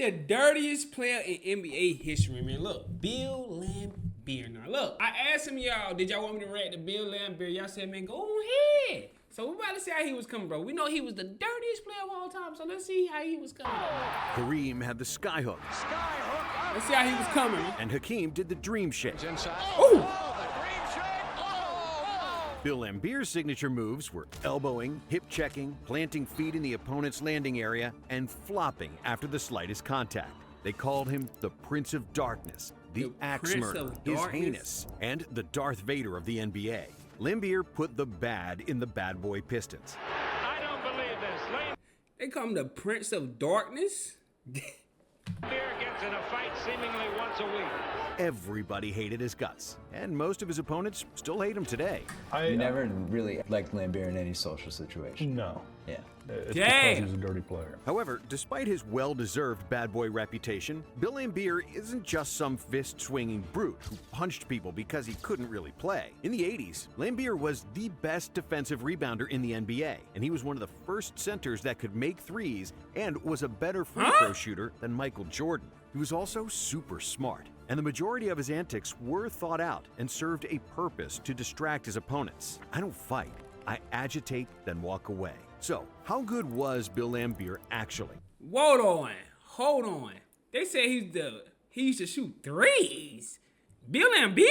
the dirtiest player in NBA history, man. Look, Bill Laimbeer. Now, look, I asked some of y'all, did y'all want me to react to Bill Laimbeer? Y'all said, man, go ahead. So we're about to see how he was coming, bro. We know he was the dirtiest player of all time, so let's see how he was coming. Kareem had the skyhook. Let's see how he was coming. And Hakeem did the dream shake. Ooh. Bill Laimbeer's signature moves were elbowing, hip checking, planting feet in the opponent's landing area, and flopping after the slightest contact. They called him the Prince of Darkness, the Axe Murderer, his heinous, and the Darth Vader of the NBA. Laimbeer put the bad in the bad boy Pistons. I don't believe this. They call him the Prince of Darkness? Laimbeer gets in a fight seemingly once a week. Everybody hated his guts, and most of his opponents still hate him today. I never really liked Laimbeer in any social situation. No. Yeah. It's Damn. because he's a dirty player. However, despite his well-deserved bad boy reputation, Bill Laimbeer isn't just some fist-swinging brute who punched people because he couldn't really play. In the 80s, Laimbeer was the best defensive rebounder in the NBA, and he was one of the first centers that could make threes and was a better free throw shooter than Michael Jordan. He was also super smart, and the majority of his antics were thought out and served a purpose to distract his opponents. I don't fight, I agitate, then walk away. So, how good was Bill Laimbeer actually? Hold on. They say he used to shoot threes. Bill Laimbeer?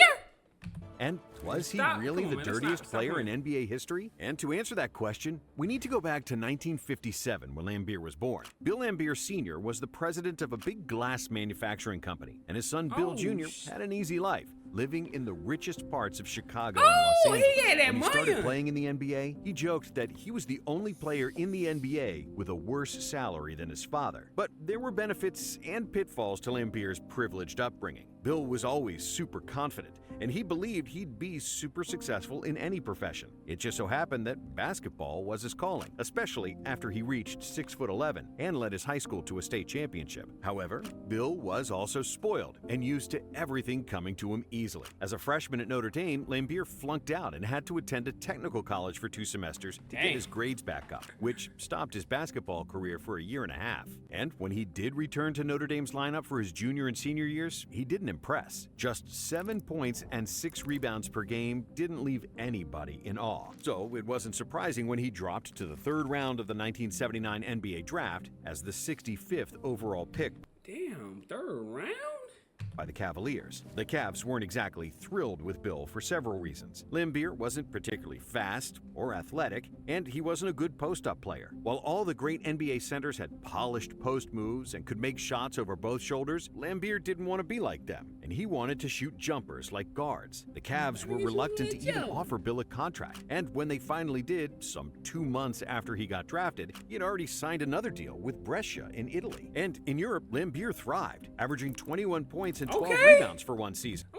And was he Stop. really Come the on, man. dirtiest Stop player in playing. NBA history? And to answer that question, we need to go back to 1957 when Laimbeer was born. Bill Laimbeer Sr. was the president of a big glass manufacturing company, and his son Bill Jr. had an easy life, living in the richest parts of Chicago and Los Angeles. He had that when he money. started playing in the NBA, he joked that he was the only player in the NBA with a worse salary than his father. But there were benefits and pitfalls to Laimbeer's privileged upbringing. Bill was always super confident, and he believed he'd be super successful in any profession. It just so happened that basketball was his calling, especially after he reached 6'11" and led his high school to a state championship. However, Bill was also spoiled and used to everything coming to him easily. As a freshman at Notre Dame, Laimbeer flunked out and had to attend a technical college for 2 semesters to get his grades back up, which stopped his basketball career for a year and a half. And when he did return to Notre Dame's lineup for his junior and senior years, he didn't impress. Just 7 points and 6 rebounds per game didn't leave anybody in awe. So it wasn't surprising when he dropped to the 3rd round of the 1979 NBA draft as the 65th overall pick. Damn, 3rd round? By the Cavaliers. The Cavs weren't exactly thrilled with Bill for several reasons. Laimbeer wasn't particularly fast or athletic, and he wasn't a good post-up player. While all the great NBA centers had polished post moves and could make shots over both shoulders, Laimbeer didn't want to be like them, and he wanted to shoot jumpers like guards. The Cavs were reluctant to even offer Bill a contract, and when they finally did, some 2 months after he got drafted, he had already signed another deal with Brescia in Italy. And in Europe, Laimbeer thrived, averaging 21 points and 12 rebounds for one season. I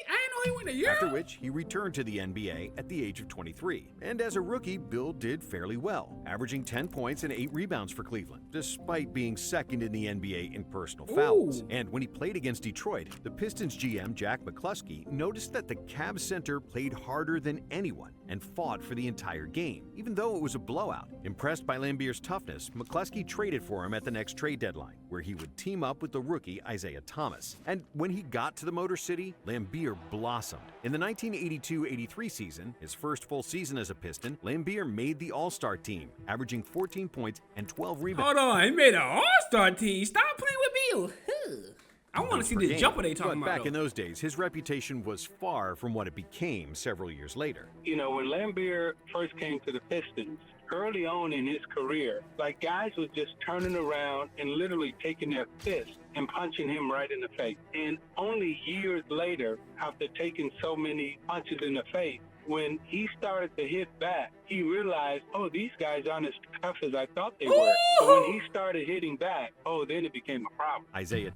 didn't know he went to Europe. After which, he returned to the NBA at the age of 23. And as a rookie, Bill did fairly well, averaging 10 points and 8 rebounds for Cleveland, despite being second in the NBA in personal fouls. And when he played against Detroit, the Pistons GM Jack McCluskey noticed that the Cavs center played harder than anyone and fought for the entire game, even though it was a blowout. Impressed by Laimbeer's toughness, McCluskey traded for him at the next trade deadline, where he would team up with the rookie Isaiah Thomas. And when he got to the Motor City, Laimbeer blossomed. In the 1982-83 season, his first full season as a Piston, Laimbeer made the All-Star team, averaging 14 points and 12 rebounds. Hold on, he made an All-Star team. Stop playing with Bill. I want to see this jumper they talking but about. back in those days, his reputation was far from what it became several years later. You know, when Laimbeer first came to the Pistons, early on in his career, like guys was just turning around and literally taking their fist and punching him right in the face. And only years later, after taking so many punches in the face, when he started to hit back, he realized, oh, these guys aren't as tough as I thought they were. So when he started hitting back, then it became a problem. Isaiah.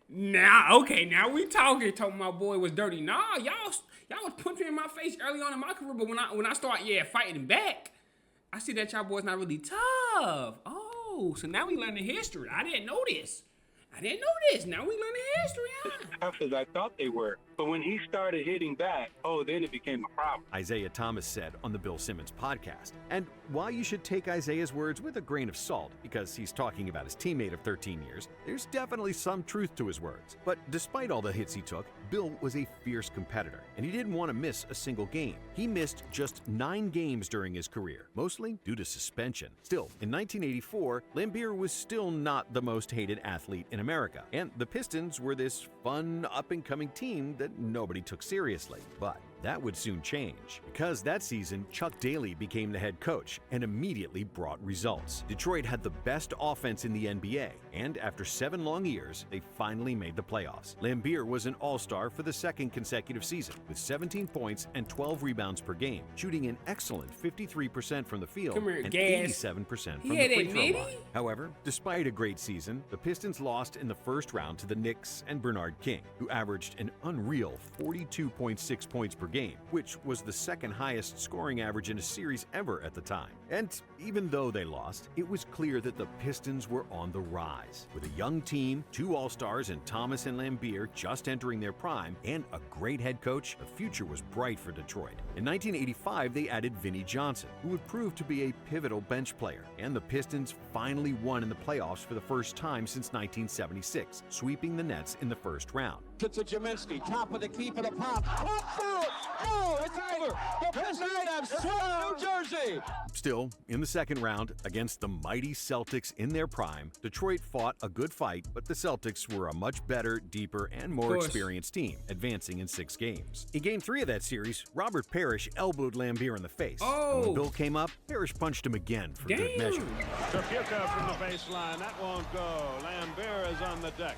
Now we talking my boy was dirty. Nah, y'all was punching in my face early on in my career, but when I start fighting back, I see that y'all boys not really tough. Oh, so now we learning history. I didn't know this. I didn't know this. Now we learning history, huh? Tough as I thought they were. But when he started hitting back, then it became a problem. Isaiah Thomas said on the Bill Simmons podcast. And while you should take Isaiah's words with a grain of salt, because he's talking about his teammate of 13 years, there's definitely some truth to his words. But despite all the hits he took, Bill was a fierce competitor, and he didn't want to miss a single game. He missed just 9 games during his career, mostly due to suspension. Still, in 1984, Laimbeer was still not the most hated athlete in America, and the Pistons were this fun, up-and-coming team that nobody took seriously. But that would soon change, because that season, Chuck Daly became the head coach and immediately brought results. Detroit had the best offense in the NBA, and after 7 long years, they finally made the playoffs. Laimbeer was an all-star for the 2nd consecutive season, with 17 points and 12 rebounds per game, shooting an excellent 53% from the field and 87% from the free throw line. However, despite a great season, the Pistons lost in the first round to the Knicks and Bernard King, who averaged an unreal 42.6 points per game, which was the 2nd highest scoring average in a series ever at the time. And even though they lost, it was clear that the Pistons were on the rise. With a young team, 2 All-Stars in Thomas and Laimbeer just entering their prime, and a great head coach, the future was bright for Detroit. In 1985, they added Vinnie Johnson, who would prove to be a pivotal bench player, and the Pistons finally won in the playoffs for the first time since 1976, sweeping the Nets in the first round. To Jaminski, top of the key for the pop. Oh, it's over. The Pistons have swept New Jersey. Still, in the second round, against the mighty Celtics in their prime, Detroit fought a good fight, but the Celtics were a much better, deeper, and more experienced team, advancing in 6 games. In Game 3 of that series, Robert Parrish elbowed Laimbeer in the face. And when Bill came up, Parrish punched him again for good measure. Tripucka from the baseline. That won't go. Laimbeer is on the deck.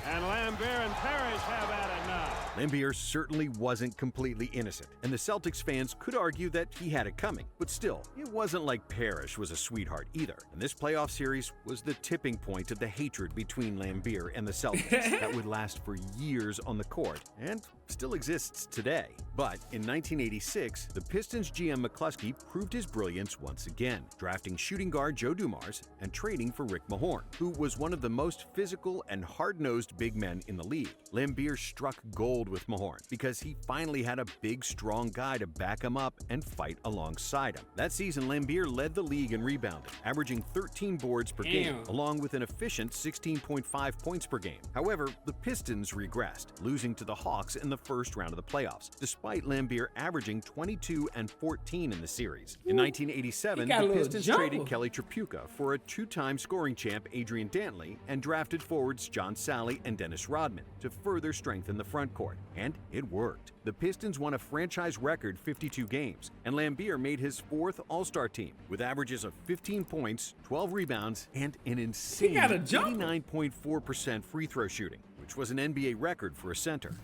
And Laimbeer and Parrish have at it now. Laimbeer certainly wasn't completely innocent, and the Celtics fans could argue that he had it coming. But still, it wasn't like Parrish was a sweetheart either. And this playoff series was the tipping point of the hatred between Laimbeer and the Celtics that would last for years on the court and still exists today. But in 1986, the Pistons GM McCluskey proved his brilliance once again, drafting shooting guard Joe Dumars and trading for Rick Mahorn, who was one of the most physical and hard-nosed big men in the league. Laimbeer struck gold with Mahorn because he finally had a big, strong guy to back him up and fight alongside him. That season, Laimbeer led the league in rebounding, averaging 13 boards per game, along with an efficient 16.5 points per game. However, the Pistons regressed, losing to the Hawks in the first round of the playoffs, despite Laimbeer averaging 22 and 14 in the series. In 1987, the Pistons traded Kelly Tripucka for a 2-time scoring champ Adrian Dantley and drafted forwards John Sally and Dennis Rodman to further strengthen the front court. And it worked. The Pistons won a franchise record 52 games, and Laimbeer made his 4th All-Star team with averages of 15 points, 12 rebounds, and an insane 89.4% free throw shooting, which was an NBA record for a center.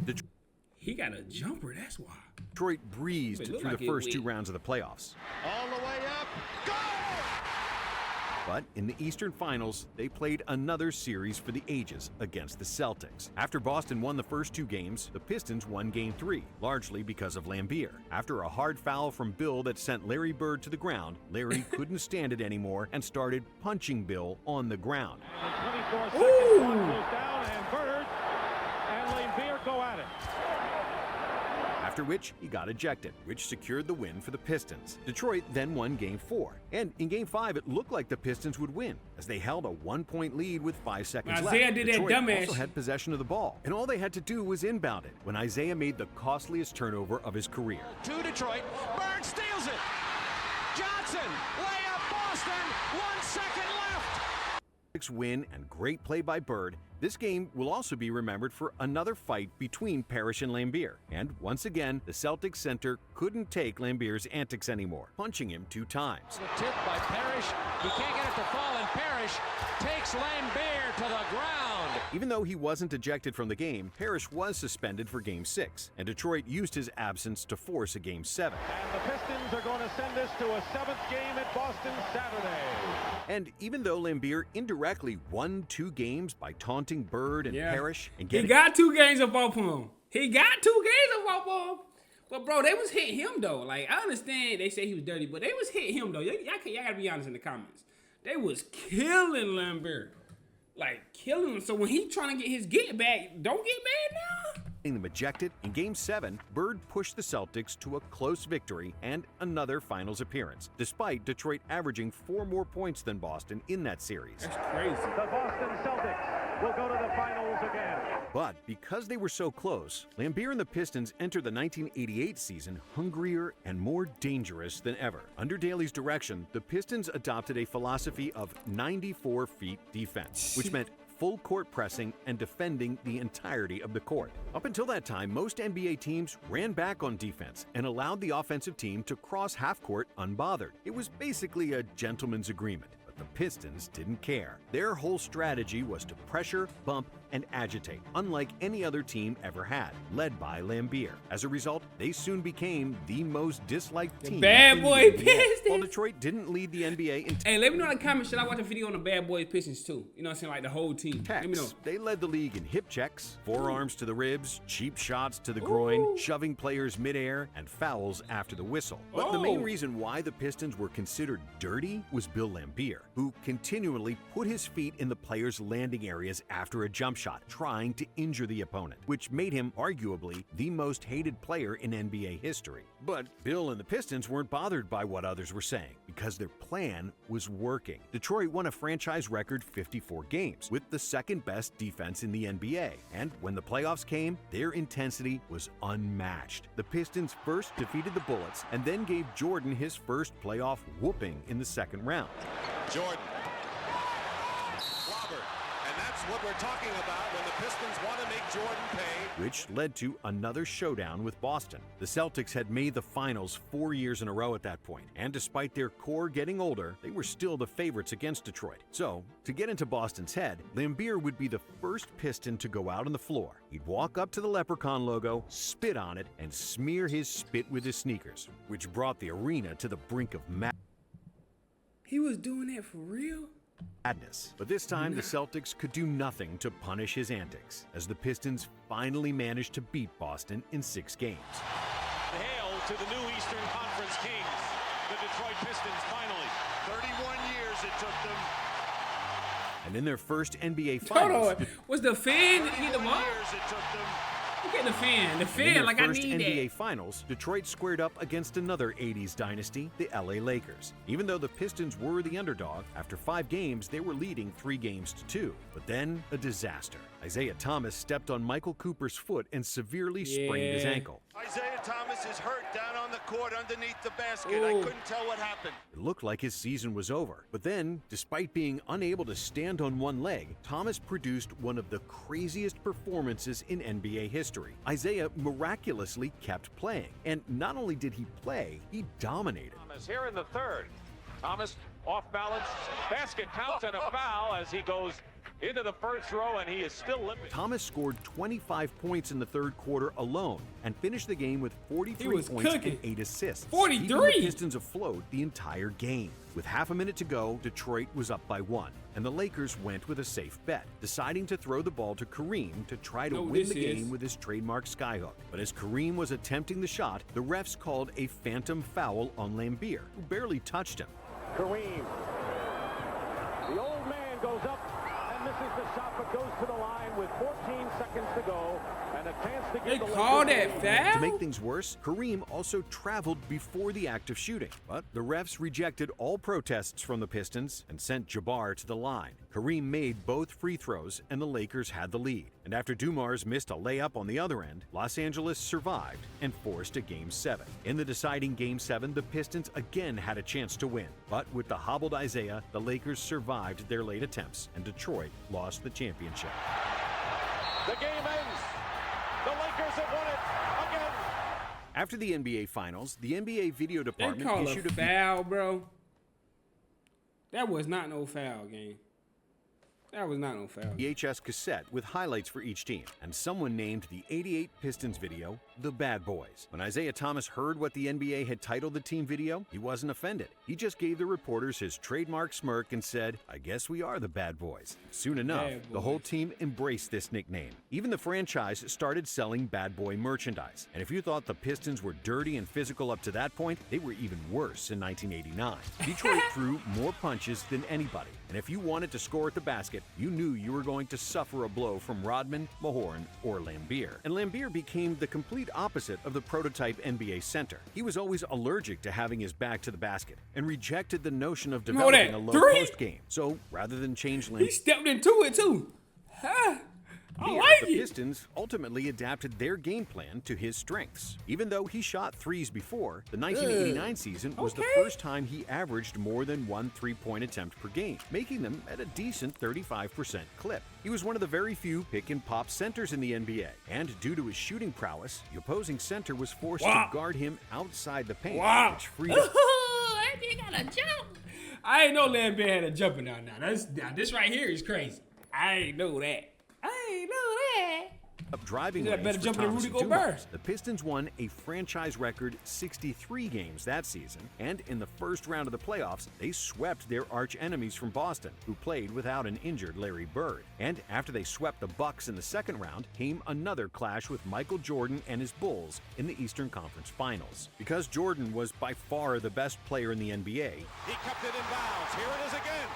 He got a jumper, that's why. Detroit breezed through the first 2 rounds of the playoffs. All the way up. Go! But in the Eastern Finals, they played another series for the ages against the Celtics. After Boston won the first 2 games, the Pistons won Game 3, largely because of Laimbeer. After a hard foul from Bill that sent Larry Bird to the ground, Larry couldn't stand it anymore and started punching Bill on the ground. 24 seconds, one goes down, and Bird and Laimbeer go at it. After which, he got ejected, which secured the win for the Pistons. Detroit then won Game 4. And in Game 5, it looked like the Pistons would win, as they held a 1-point lead with 5 seconds left. Isaiah did that dumbass. Also had possession of the ball, and all they had to do was inbound it, when Isaiah made the costliest turnover of his career. To Detroit, Bird steals it. Johnson, layup, Boston, 1 second left. Win and great play by Bird. This game will also be remembered for another fight between Parrish and Laimbeer. And once again, the Celtics center couldn't take Laimbeer's antics anymore, punching him 2 times. The tip by Parrish. He can't get it to fall, and Parrish takes Laimbeer to the ground. Even though he wasn't ejected from the game, Parrish was suspended for Game 6, and Detroit used his absence to force a Game 7. And the Pistons are going to send this to a 7th game at Boston Saturday. And even though Laimbeer indirectly won 2 games by taunting Bird and Parrish and he got 2 games up off him. He got 2 games up off him. But bro, they was hitting him though. Like, I understand they say he was dirty, but they was hitting him though. Y'all gotta be honest in the comments. They was killing Laimbeer. like killing him. So when he trying to get his get back, don't get mad now. Them ejected, in Game 7, Bird pushed the Celtics to a close victory and another finals appearance, despite Detroit averaging 4 more points than Boston in that series. That's crazy. The Boston Celtics will go to the finals again. But because they were so close, Laimbeer and the Pistons entered the 1988 season hungrier and more dangerous than ever. Under Daly's direction, the Pistons adopted a philosophy of 94 feet defense, which meant full court pressing and defending the entirety of the court. Up until that time, most NBA teams ran back on defense and allowed the offensive team to cross half court unbothered. It was basically a gentleman's agreement. But the Pistons didn't care. Their whole strategy was to pressure, bump, and agitate, unlike any other team ever had, led by Laimbeer. As a result, they soon became the most disliked team. Bad boy Pistons. While Detroit didn't lead the NBA in Hey, let me know in the comments. Should I watch a video on the Bad Boys Pistons too? You know what I'm saying? Like the whole team. Let me know. They led the league in hip checks, forearms to the ribs, cheap shots to the groin, shoving players midair, and fouls after the whistle. But the main reason why the Pistons were considered dirty was Bill Laimbeer, who continually put his feet in the players' landing areas after a jump shot, trying to injure the opponent, which made him arguably the most hated player in NBA history. But Bill and the Pistons weren't bothered by what others were saying, because their plan was working. Detroit won a franchise record 54 games, with the second best defense in the NBA. And when the playoffs came, their intensity was unmatched. The Pistons first defeated the Bullets, and then gave Jordan his first playoff whooping in the second round. Jordan. Clobbered. And that's what we're talking about when the Pistons want to make Jordan pay. Which led to another showdown with Boston. The Celtics had made the finals 4 years in a row at that point, and despite their core getting older, they were still the favorites against Detroit. So, to get into Boston's head, Laimbeer would be the first Piston to go out on the floor. He'd walk up to the leprechaun logo, spit on it, and smear his spit with his sneakers, which brought the arena to the brink of madness. He was doing that for real? But this time, the Celtics could do nothing to punish his antics, as the Pistons finally managed to beat Boston in 6 games. Hail to the new Eastern Conference Kings, the Detroit Pistons finally. 31 years it took them. And in their first NBA Hold Finals, on. Was the fan hit them up? Years it took them. Look at the fan. The in fan, their like I first need NBA that. Finals, Detroit squared up against another 80s dynasty, the LA Lakers. Even though the Pistons were the underdog, after 5 games, they were leading 3 games to 2. But then, a disaster. Isaiah Thomas stepped on Michael Cooper's foot and severely sprained his ankle. Isaiah Thomas is hurt down on the court underneath the basket. I couldn't tell what happened. It looked like his season was over. But then, despite being unable to stand on one leg, Thomas produced one of the craziest performances in NBA history. Isaiah miraculously kept playing. And not only did he play, he dominated. Thomas here in the third. Thomas off balance. Basket counts and a foul as he goes into the first row, and he is still limping. Thomas scored 25 points in the third quarter alone and finished the game with 43 points cooking. and 8 assists. 43? Keeping the Pistons afloat the entire game. With half a minute to go, Detroit was up by 1, and the Lakers went with a safe bet, deciding to throw the ball to Kareem to try to win the game with his trademark skyhook. But as Kareem was attempting the shot, the refs called a phantom foul on Laimbeer, who barely touched him. Kareem. The old man goes up and misses the shot, but goes to the line with 14 seconds to go and a chance to They get the called Lakers that lead. foul? To make things worse, Kareem also traveled before the act of shooting. But the refs rejected all protests from the Pistons and sent Jabbar to the line. Kareem made both free throws, and the Lakers had the lead. And after Dumars missed a layup on the other end, Los Angeles survived and forced a Game 7. In the deciding Game 7, the Pistons again had a chance to win. But with the hobbled Isaiah, the Lakers survived their late attempts, and Detroit lost the championship. The game ends. The Lakers have won it again. After the NBA Finals, the NBA video They department call issued a a foul, bro. That was not no foul game. That was not no foul. VHS cassette with highlights for each team, and someone named the '88 Pistons video The Bad Boys. When Isaiah Thomas heard what the NBA had titled the team video, he wasn't offended. He just gave the reporters his trademark smirk and said, "I guess we are the Bad Boys." Soon enough, Bad the whole team embraced this nickname. Even the franchise started selling Bad Boy merchandise. And if you thought the Pistons were dirty and physical up to that point, they were even worse in 1989. Detroit threw more punches than anybody. And if you wanted to score at the basket, you knew you were going to suffer a blow from Rodman, Mahorn, or Laimbeer. And Laimbeer became the complete opposite of the prototype NBA center. He was always allergic to having his back to the basket and rejected the notion of developing a low post game. So rather than change Laimbeer, he stepped into it too. Huh? I like the it. Pistons ultimately adapted their game plan to his strengths. Even though he shot threes before, the 1989 season was the first time he averaged more than 1 3-point attempt per game, making them at a decent 35% clip. He was one of the very few pick-and-pop centers in the NBA, and due to his shooting prowess, the opposing center was forced to guard him outside the paint, which freed up. That dude got a jump. I ain't know Laimbeer had a jumper now. Now this right here is crazy. I ain't know that. Driving Yeah, lanes better for jump in Thomas Rudy and Gobert. Dumars. The Pistons won a franchise record 63 games that season, and in the first round of the playoffs, they swept their arch enemies from Boston, who played without an injured Larry Bird. And after they swept the Bucks in the second round, came another clash with Michael Jordan and his Bulls in the Eastern Conference Finals. Because Jordan was by far the best player in the NBA, He kept it in bounds. Here it is again.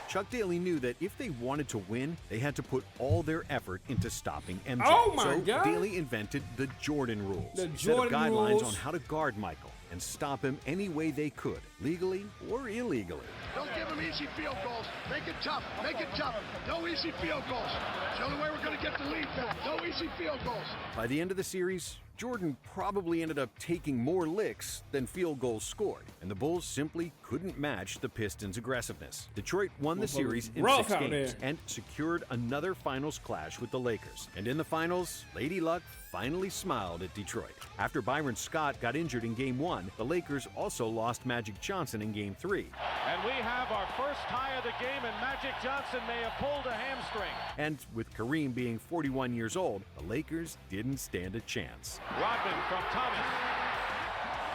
Chuck Daly knew that if they wanted to win, they had to put all their effort into stopping MJ. Oh my so God. Daly invented the Jordan rules, The a set Jordan of guidelines rules. on how to guard Michael and stop him any way they could, legally or illegally. Don't give him easy field goals. Make it tough. Make it tough. No easy field goals. It's the only way we're going to get the lead back. No easy field goals. By the end of the series, Jordan probably ended up taking more licks than field goals scored, and the Bulls simply couldn't match the Pistons' aggressiveness. Detroit won the series in 6 games and secured another finals clash with the Lakers. And in the finals, Lady Luck finally smiled at Detroit. After Byron Scott got injured in Game 1, the Lakers also lost Magic Johnson in Game 3. And we have our first tie of the game, and Magic Johnson may have pulled a hamstring. And with Kareem being 41 years old, the Lakers didn't stand a chance. Rodman from Thomas.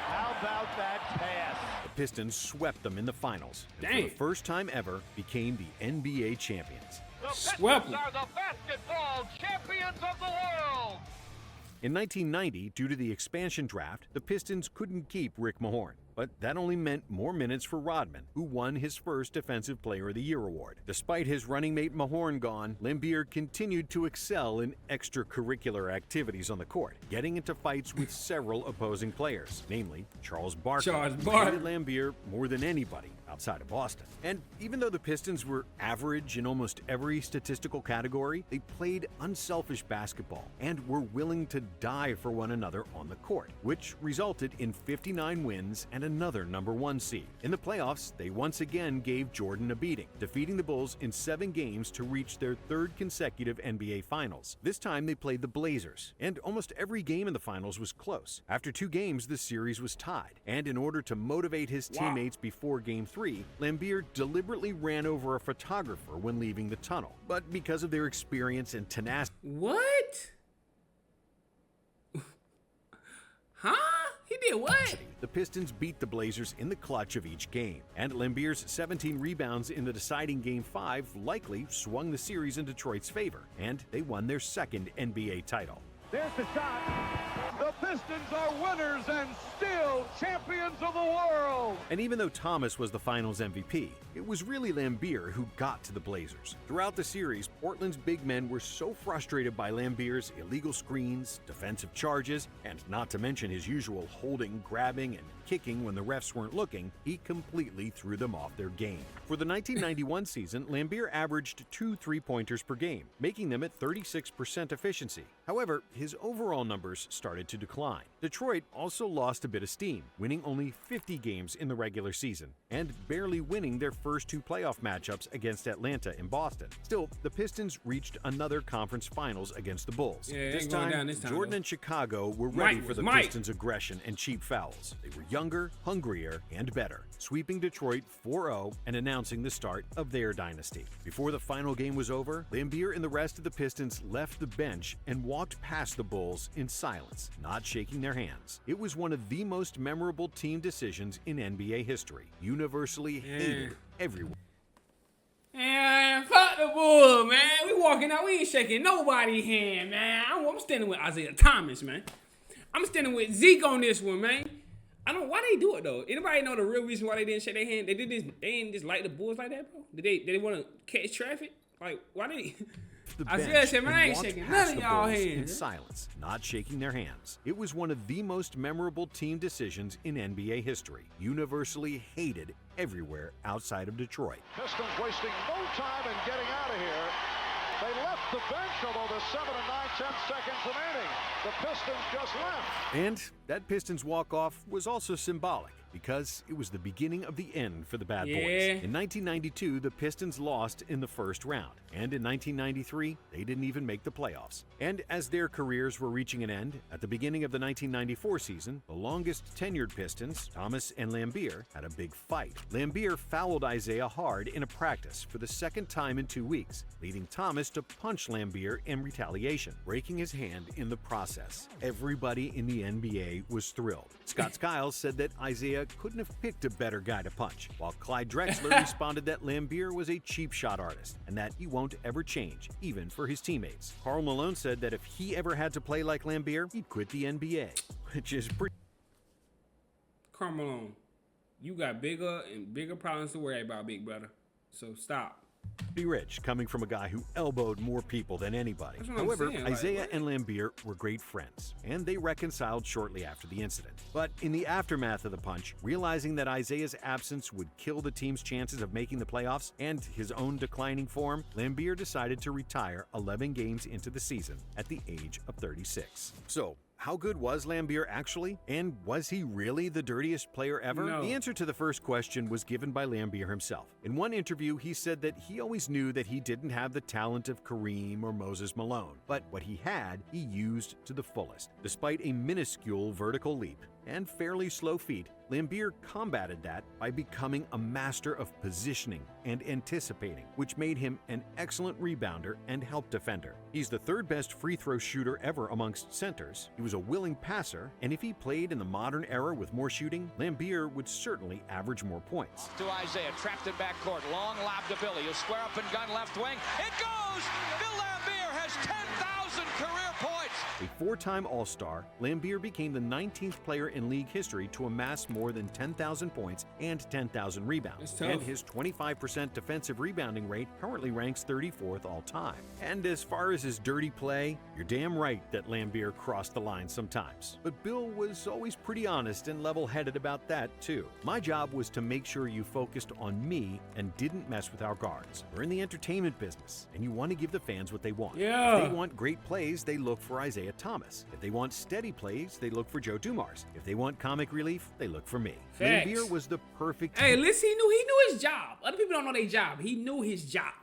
How about that pass? The Pistons swept them in the finals, and Dang. for the first time ever became the NBA champions. The Swept Pistons are the basketball champions of the world. In 1990, due to the expansion draft, the Pistons couldn't keep Rick Mahorn. But that only meant more minutes for Rodman, who won his first Defensive Player of the Year award. Despite his running mate Mahorn gone, Laimbeer continued to excel in extracurricular activities on the court, getting into fights with several opposing players, namely Charles Barkley, who hated Laimbeer more than anybody outside of Boston. And even though the Pistons were average in almost every statistical category, they played unselfish basketball and were willing to die for one another on the court, which resulted in 59 wins and another #1 seed. In the playoffs, they once again gave Jordan a beating, defeating the Bulls in 7 games to reach their 3rd consecutive NBA Finals. This time they played the Blazers, and almost every game in the finals was close. After 2 games, the series was tied, and in order to motivate his teammates before Game 3, Laimbeer deliberately ran over a photographer when leaving the tunnel. But because of their experience and tenacity, What? Huh? He did what? the Pistons beat the Blazers in the clutch of each game. And Laimbeer's 17 rebounds in the deciding Game 5 likely swung the series in Detroit's favor, and they won their 2nd NBA title. There's the shot. The Pistons are winners and still champions of the world. And even though Thomas was the finals MVP, it was really Laimbeer who got to the Blazers. Throughout the series, Portland's big men were so frustrated by Laimbeer's illegal screens, defensive charges, and not to mention his usual holding, grabbing, and kicking when the refs weren't looking, he completely threw them off their game. For the 1991 season, Laimbeer averaged 2 3-pointers per game, making them at 36% efficiency. However, his overall numbers started to decline. Detroit also lost a bit of steam, winning only 50 games in the regular season, and barely winning their first 2 playoff matchups against Atlanta and Boston. Still, the Pistons reached another conference finals against the Bulls. Yeah, This time, Jordan and Chicago were ready for the Pistons' aggression and cheap fouls. They were younger, hungrier, and better, sweeping Detroit 4-0 and announcing the start of their dynasty. Before the final game was over, Laimbeer and the rest of the Pistons left the bench and walked past the Bulls in silence, not shaking their hands. It was one of the most memorable team decisions in NBA history, universally hated everywhere. Man, fuck the Bulls, man. We walking out, we ain't shaking nobody's hand, man. I'm standing with Isaiah Thomas, man. I'm standing with Zeke on this one, man. I don't know why they do it though. Anybody know the real reason why they didn't shake their hand? They didn't just like the Bulls like that, bro. Did they want to catch traffic? Like why they? Isaiah said, man, I ain't shaking none of y'all hands. In silence, not shaking their hands. It was one of the most memorable team decisions in NBA history. Universally hated everywhere outside of Detroit. Pistons wasting no time in getting out of here. They left the bench, although there's 7 and 9, 10 seconds remaining. The Pistons just left. And that Pistons walk-off was also symbolic because it was the beginning of the end for the Bad Boys. In 1992, the Pistons lost in the first round. And in 1993, they didn't even make the playoffs. And as their careers were reaching an end, at the beginning of the 1994 season, the longest tenured Pistons, Thomas and Laimbeer, had a big fight. Laimbeer fouled Isaiah hard in a practice for the second time in 2 weeks, leading Thomas to punch Laimbeer in retaliation, breaking his hand in the process. Everybody in the NBA was thrilled. Scott Skiles said that Isaiah couldn't have picked a better guy to punch, while Clyde Drexler responded that Laimbeer was a cheap shot artist and that he won't ever change, even for his teammates. Karl Malone said that if he ever had to play like Laimbeer, he'd quit the NBA, which is pretty. Karl Malone, you got bigger and bigger problems to worry about, big brother. So stop. Be rich, coming from a guy who elbowed more people than anybody. However, Isaiah and Laimbeer were great friends, and they reconciled shortly after the incident. But in the aftermath of the punch, realizing that Isaiah's absence would kill the team's chances of making the playoffs and his own declining form, Laimbeer decided to retire 11 games into the season at the age of 36. So, how good was Laimbeer actually? And was he really the dirtiest player ever? No. The answer to the first question was given by Laimbeer himself. In one interview, he said that he always knew that he didn't have the talent of Kareem or Moses Malone, but what he had, he used to the fullest. Despite a minuscule vertical leap and fairly slow feet, Laimbeer combated that by becoming a master of positioning and anticipating, which made him an excellent rebounder and help defender. He's the third best free throw shooter ever amongst centers. He was a willing passer, and if he played in the modern era with more shooting, Laimbeer would certainly average more points. To Isaiah, trapped in backcourt, long lob to Billy. He'll square up and gun left wing. It goes! Bill Laimbeer has 10,000 career points. A four-time All-Star, Laimbeer became the 19th player in league history to amass more than 10,000 points and 10,000 rebounds. And his 25% defensive rebounding rate currently ranks 34th all-time. And as far as his dirty play, you're damn right that Laimbeer crossed the line sometimes. But Bill was always pretty honest and level-headed about that, too. My job was to make sure you focused on me and didn't mess with our guards. We're in the entertainment business, and you want to give the fans what they want. Yeah. If they want great plays, they look for Isaiah Thomas. If they want steady plays, they look for Joe Dumars. If they want comic relief, they look for me. Facts. Laimbeer was the perfect. Hey, listen, he knew his job. Other people don't know their job. He knew his job.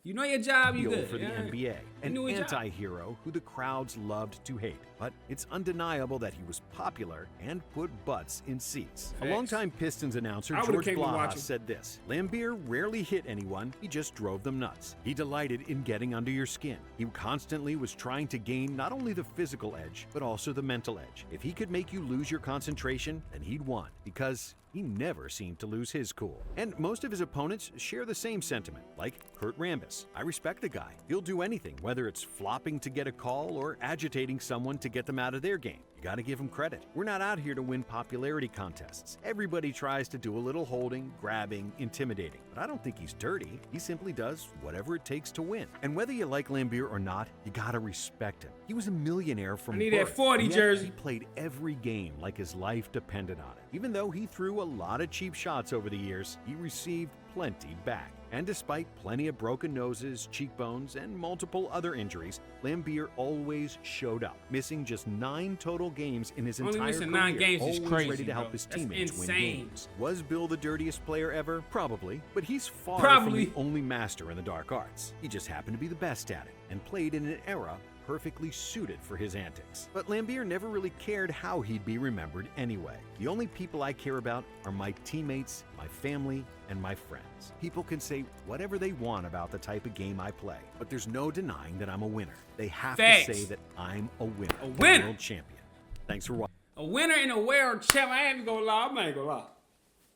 You know your job, you good. For the NBA, an knew his job. anti-hero who the crowds loved to hate. But it's undeniable that he was popular and put butts in seats. A longtime Pistons announcer, George Blaha, said this: Laimbeer rarely hit anyone, he just drove them nuts. He delighted in getting under your skin. He constantly was trying to gain not only the physical edge, but also the mental edge. If he could make you lose your concentration, then he'd won, because he never seemed to lose his cool. And most of his opponents share the same sentiment, like Kurt Rambis. I respect the guy. He'll do anything, whether it's flopping to get a call or agitating someone to get them out of their game. You gotta give him credit. We're not out here to win popularity contests. Everybody tries to do a little holding, grabbing, intimidating. But I don't think he's dirty. He simply does whatever it takes to win. And whether you like Laimbeer or not, you gotta respect him. He was a millionaire from birth. I need that 40 jersey. He played every game like his life depended on it. Even though he threw a lot of cheap shots over the years, he received plenty back. And despite plenty of broken noses, cheekbones, and multiple other injuries, Laimbeer always showed up, missing just 9 total games in his entire career. 9 games is always crazy, ready to help bro. his That's teammates win insane. games. Was Bill the dirtiest player ever? Probably, but he's far from the only master in the dark arts. He just happened to be the best at it, and played in an era perfectly suited for his antics. But Laimbeer never really cared how he'd be remembered anyway. The only people I care about are my teammates, my family, and my friends. People can say whatever they want about the type of game I play, but there's no denying that I'm a winner. They have to say that I'm a winner. A winner. World champion. Thanks for watching. A winner and a world champion. I ain't gonna lie. I'm not gonna lie.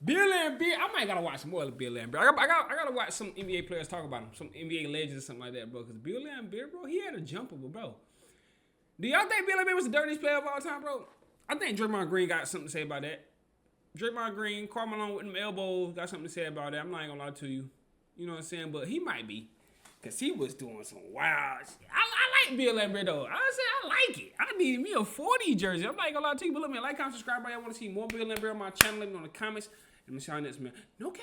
Bill Laimbeer, I might gotta watch some more of Bill Laimbeer. I gotta watch some NBA players talk about him, some NBA legends or something like that, bro. Because Bill Laimbeer, bro, he had a jumper, bro. Do y'all think Bill Laimbeer was the dirtiest player of all time, bro? I think Draymond Green got something to say about that. Draymond Green, Karl Malone with them elbows, got something to say about that. I'm not gonna lie to you. You know what I'm saying? But he might be. Because he was doing some wild shit. I like Bill Laimbeer, though. I like it. I need me a 40 jersey. I'm not gonna lie to you. But look, man, like, comment, subscribe. I want to see more Bill Laimbeer on my channel. Let me know in the comments. And I'm showing this, man. No cap.